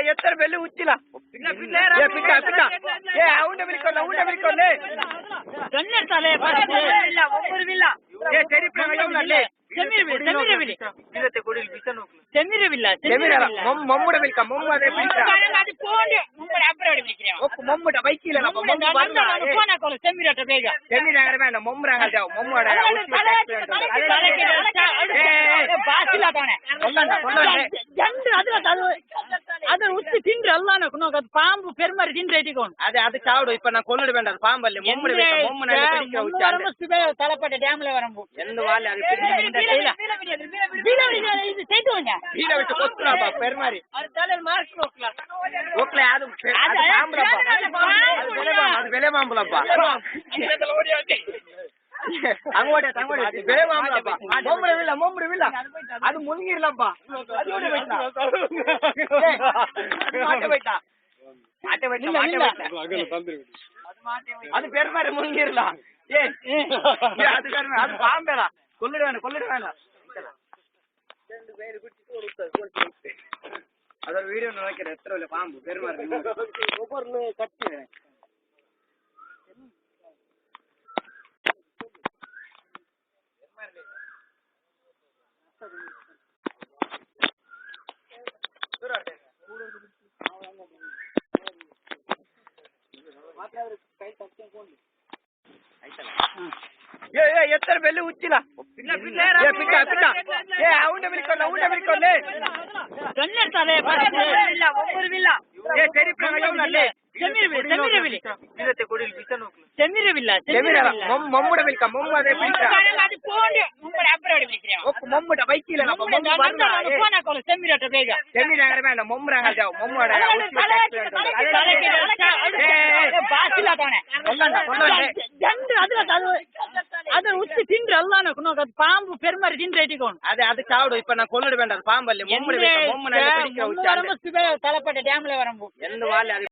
ಎತ್ತರ ಬೆಳ್ಳಿ ಉಚ್ಚಿಲ್ಲ ಅವನ ಬಿಲ್ಕೊಂಡೆ மம்முட வில்க மம்மு அதே மம்முட பைக்கில செம்மிராட்ட வேண்டாம் மம்முறாங்க மம்முட ಅದ್ರ ಉತ್ತಿ ತಿಂದ್ರೆ ಅಲ್ಲ ಅದು ಪಾಂಬು ಪೆರ್ಮರಿ ತಿಂದ್ರೆ ಇಟ್ಕೊಂಡು ಅದು ಚಾವಡು ಇಪ್ಪ ನಾ ಕೊಲ್ಲಡ ಬೇಡ ಅದು ಪಾಂಬಲ್ಲಿ ತಳಪಟ್ಟೆ ಡ್ಯಾಮ್ಲೆ ವರಂಬು ಎಂದು ವಾಲೆ ಅದು ಪೆರ್ಮರಿ ಹೋಗ್ಲೇ ಅದು ಅದು ಬೆಲೆ ಮಾಂಬುಲಪ್ಪ ಅಂಗೋಡಿ ಬೆಳೆ ಮಾಂಬುಲಪ್ಪ ಮೊಮ್ಮರವಿಲ್ಲ ಅದು ಮುಳುಗಿರ್ಲಪ್ಪ அது பெருமாறு முழுங்கிரல அது பாம்பேல கொல்லிட வேண்டாம் அதோட வீடியோ நினைக்கிறேன் எத்தனை பாம்பு பெருமாறு ஒவ்வொரு கட்டி ಎತ್ತರ ಬೆಳ್ಳಿ ಉಚ್ಚಿಲ್ಲ ಅವನ ಬಿಲ್ಕೊಂಡೆ மம்முட வில்க மம்மு அதே மம்முட பைக்கில செம்மிராட்ட ಬೇಗ செம்மிராங்க வேண்டாம் மம்முறாங்க மம்முட ಅದ್ರ ಉತ್ತಿ ತಿಂದ್ರೆ ಅಲ್ಲ ಅದು ಪಾಂಬು ಪೆರ್ಮರಿ ತಿಂದ್ರೆ ಇಟ್ಕೊಂಡು ಅದು ಚಾವಡು ಇಪ್ಪ ನಾ ಕೊಲ್ಲಡ ಬೇಡ ಅದು ಪಾಂಬಲ್ಲಿ ತಳಪಟ್ಟೆ ಡ್ಯಾಮ್ಲೆ ವರಂಬು ಎಂದು ವಾಲೆ